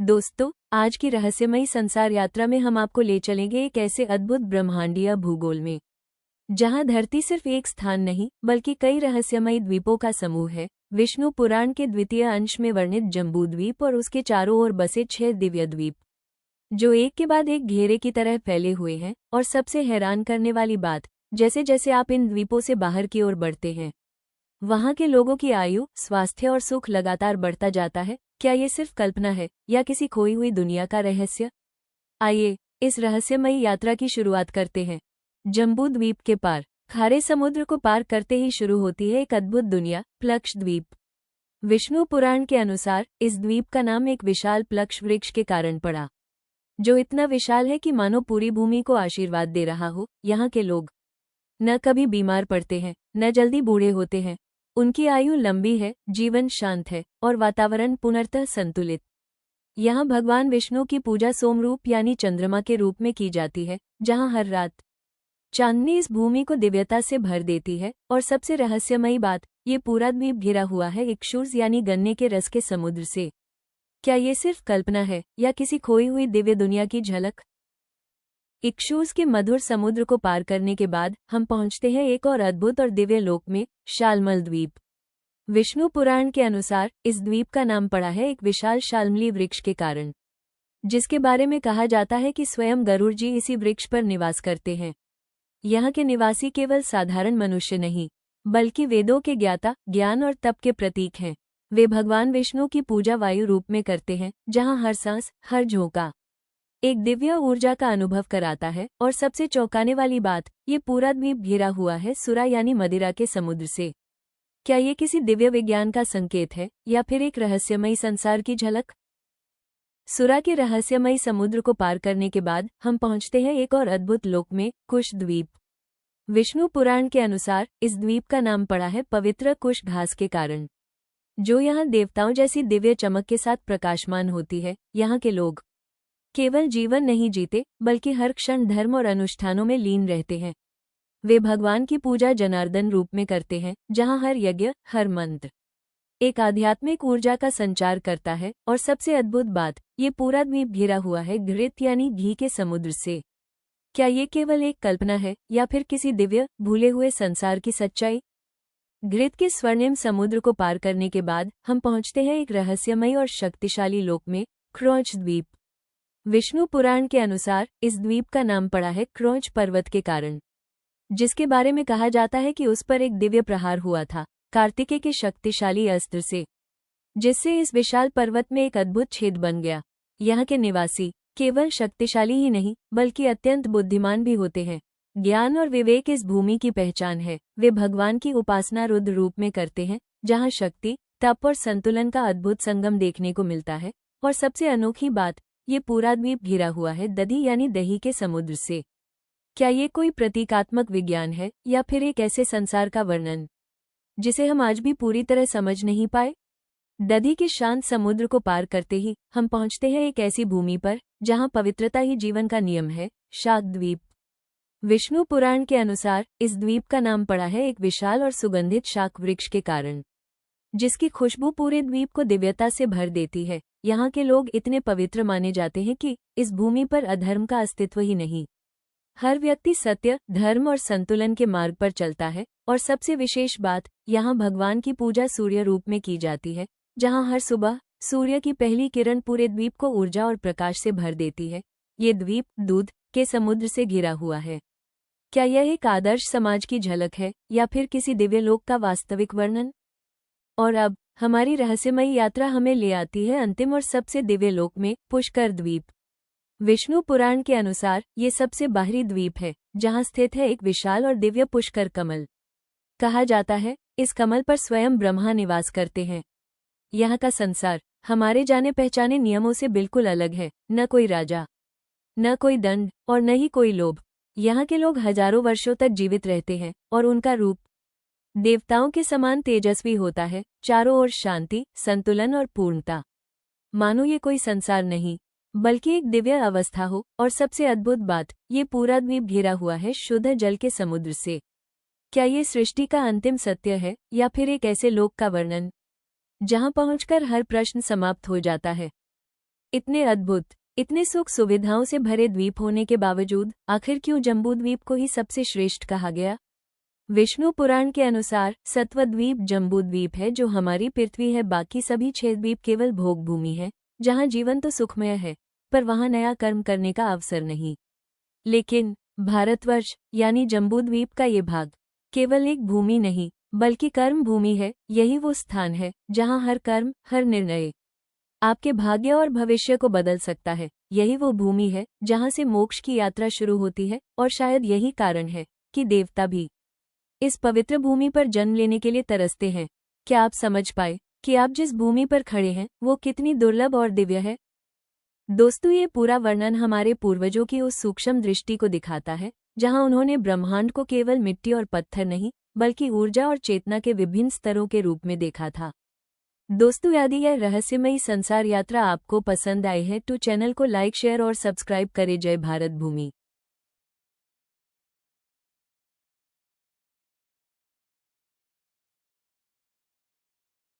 दोस्तों, आज की रहस्यमयी संसार यात्रा में हम आपको ले चलेंगे एक ऐसे अद्भुत ब्रह्मांडीय भूगोल में जहां धरती सिर्फ एक स्थान नहीं बल्कि कई रहस्यमयी द्वीपों का समूह है। विष्णु पुराण के द्वितीय अंश में वर्णित जम्बूद्वीप और उसके चारों ओर बसे 6 दिव्य द्वीप, जो एक के बाद एक घेरे की तरह फैले हुए हैं। और सबसे हैरान करने वाली बात, जैसे जैसे आप इन द्वीपों से बाहर की ओर बढ़ते हैं, वहां के लोगों की आयु, स्वास्थ्य और सुख लगातार बढ़ता जाता है। क्या ये सिर्फ कल्पना है या किसी खोई हुई दुनिया का रहस्य? आइए इस रहस्यमयी यात्रा की शुरुआत करते हैं। जम्बू द्वीप के पार, खारे समुद्र को पार करते ही शुरू होती है एक अद्भुत दुनिया, प्लक्ष द्वीप। विष्णु पुराण के अनुसार इस द्वीप का नाम एक विशाल प्लक्ष वृक्ष के कारण पड़ा, जो इतना विशाल है कि मानो पूरी भूमि को आशीर्वाद दे रहा हो। यहाँ के लोग न कभी बीमार पड़ते हैं, न जल्दी बूढ़े होते हैं। उनकी आयु लंबी है, जीवन शांत है और वातावरण पूर्णतः संतुलित। यहाँ भगवान विष्णु की पूजा सोमरूप यानी चंद्रमा के रूप में की जाती है, जहाँ हर रात चांदनी इस भूमि को दिव्यता से भर देती है। और सबसे रहस्यमयी बात, ये पूरा द्वीप घिरा हुआ है इक्षुस यानी गन्ने के रस के समुद्र से। क्या ये सिर्फ कल्पना है या किसी खोई हुई दिव्य दुनिया की झलक? इक्षुस के मधुर समुद्र को पार करने के बाद हम पहुंचते हैं एक और अद्भुत और दिव्य लोक में, शालमल द्वीप। विष्णु पुराण के अनुसार इस द्वीप का नाम पड़ा है एक विशाल शाल्मली वृक्ष के कारण, जिसके बारे में कहा जाता है कि स्वयं गरुड़ जी इसी वृक्ष पर निवास करते हैं। यहाँ के निवासी केवल साधारण मनुष्य नहीं बल्कि वेदों के ज्ञाता, ज्ञान और तप के प्रतीक हैं। वे भगवान विष्णु की पूजा वायु रूप में करते हैं, जहाँ हर सांस, हर झोंका एक दिव्य ऊर्जा का अनुभव कराता है। और सबसे चौंकाने वाली बात, ये पूरा द्वीप घिरा हुआ है सुरा यानी मदिरा के समुद्र से। क्या ये किसी दिव्य विज्ञान का संकेत है या फिर एक रहस्यमयी संसार की झलक? सुरा के रहस्यमयी समुद्र को पार करने के बाद हम पहुंचते हैं एक और अद्भुत लोक में, कुश द्वीप। विष्णु पुराण के अनुसार इस द्वीप का नाम पड़ा है पवित्र कुश घास के कारण, जो यहाँ देवताओं जैसी दिव्य चमक के साथ प्रकाशमान होती है। यहाँ के लोग केवल जीवन नहीं जीते बल्कि हर क्षण धर्म और अनुष्ठानों में लीन रहते हैं। वे भगवान की पूजा जनार्दन रूप में करते हैं, जहाँ हर यज्ञ, हर मंत्र एक आध्यात्मिक ऊर्जा का संचार करता है। और सबसे अद्भुत बात, ये पूरा द्वीप घिरा हुआ है घृत यानी घी के समुद्र से। क्या ये केवल एक कल्पना है या फिर किसी दिव्य, भूले हुए संसार की सच्चाई? घृत के स्वर्णिम समुद्र को पार करने के बाद हम पहुंचते हैं एक रहस्यमयी और शक्तिशाली लोक में, क्रौंच द्वीप। विष्णु पुराण के अनुसार इस द्वीप का नाम पड़ा है क्रौंच पर्वत के कारण, जिसके बारे में कहा जाता है कि उस पर एक दिव्य प्रहार हुआ था कार्तिकेय के शक्तिशाली अस्त्र से, जिससे इस विशाल पर्वत में एक अद्भुत छेद बन गया। यहाँ के निवासी केवल शक्तिशाली ही नहीं बल्कि अत्यंत बुद्धिमान भी होते हैं। ज्ञान और विवेक इस भूमि की पहचान है। वे भगवान की उपासना रुद्र रूप में करते हैं, जहाँ शक्ति, तप और संतुलन का अद्भुत संगम देखने को मिलता है। और सबसे अनोखी बात, ये पूरा द्वीप घिरा हुआ है दधी यानी दही के समुद्र से। क्या ये कोई प्रतीकात्मक विज्ञान है या फिर एक ऐसे संसार का वर्णन जिसे हम आज भी पूरी तरह समझ नहीं पाए? दधी के शांत समुद्र को पार करते ही हम पहुंचते हैं एक ऐसी भूमि पर जहां पवित्रता ही जीवन का नियम है, शाक द्वीप। विष्णु पुराण के अनुसार इस द्वीप का नाम पड़ा है एक विशाल और सुगंधित शाक वृक्ष के कारण, जिसकी खुशबू पूरे द्वीप को दिव्यता से भर देती है। यहाँ के लोग इतने पवित्र माने जाते हैं कि इस भूमि पर अधर्म का अस्तित्व ही नहीं। हर व्यक्ति सत्य, धर्म और संतुलन के मार्ग पर चलता है। और सबसे विशेष बात, यहाँ भगवान की पूजा सूर्य रूप में की जाती है, जहाँ हर सुबह सूर्य की पहली किरण पूरे द्वीप को ऊर्जा और प्रकाश से भर देती है। ये द्वीप दूध के समुद्र से घिरा हुआ है। क्या यह एक आदर्श समाज की झलक है या फिर किसी दिव्य लोक का वास्तविक वर्णन? और अब हमारी रहस्यमयी यात्रा हमें ले आती है अंतिम और सबसे दिव्य लोक में, पुष्कर द्वीप। विष्णु पुराण के अनुसार ये सबसे बाहरी द्वीप है, जहाँ स्थित है एक विशाल और दिव्य पुष्कर कमल। कहा जाता है इस कमल पर स्वयं ब्रह्मा निवास करते हैं। यहाँ का संसार हमारे जाने पहचाने नियमों से बिल्कुल अलग है। न कोई राजा, न कोई दंड और न ही कोई लोभ। यहाँ के लोग हजारों वर्षों तक जीवित रहते हैं और उनका रूप देवताओं के समान तेजस्वी होता है। चारों ओर शांति, संतुलन और पूर्णता, मानो ये कोई संसार नहीं बल्कि एक दिव्य अवस्था हो। और सबसे अद्भुत बात, ये पूरा द्वीप घिरा हुआ है शुद्ध जल के समुद्र से। क्या ये सृष्टि का अंतिम सत्य है या फिर एक ऐसे लोक का वर्णन जहां पहुंचकर हर प्रश्न समाप्त हो जाता है? इतने अद्भुत, इतने सुख सुविधाओं से भरे द्वीप होने के बावजूद आखिर क्यों जम्बूद्वीप को ही सबसे श्रेष्ठ कहा गया? विष्णु पुराण के अनुसार सत्वद्वीप जम्बूद्वीप है जो हमारी पृथ्वी है। बाकी सभी 6 द्वीप केवल भोग भूमि है, जहाँ जीवन तो सुखमय है पर वहाँ नया कर्म करने का अवसर नहीं। लेकिन भारतवर्ष यानी जम्बूद्वीप का ये भाग केवल एक भूमि नहीं बल्कि कर्म भूमि है। यही वो स्थान है जहाँ हर कर्म, हर निर्णय आपके भाग्य और भविष्य को बदल सकता है। यही वो भूमि है जहाँ से मोक्ष की यात्रा शुरू होती है और शायद यही कारण है कि देवता भी इस पवित्र भूमि पर जन्म लेने के लिए तरसते हैं। क्या आप समझ पाए कि आप जिस भूमि पर खड़े हैं वो कितनी दुर्लभ और दिव्य है? दोस्तों, ये पूरा वर्णन हमारे पूर्वजों की उस सूक्ष्म दृष्टि को दिखाता है जहां उन्होंने ब्रह्मांड को केवल मिट्टी और पत्थर नहीं बल्कि ऊर्जा और चेतना के विभिन्न स्तरों के रूप में देखा था। दोस्तों, यदि यह रहस्यमयी संसार यात्रा आपको पसंद आई है तो चैनल को लाइक, शेयर और सब्सक्राइब करें। जय भारत भूमि।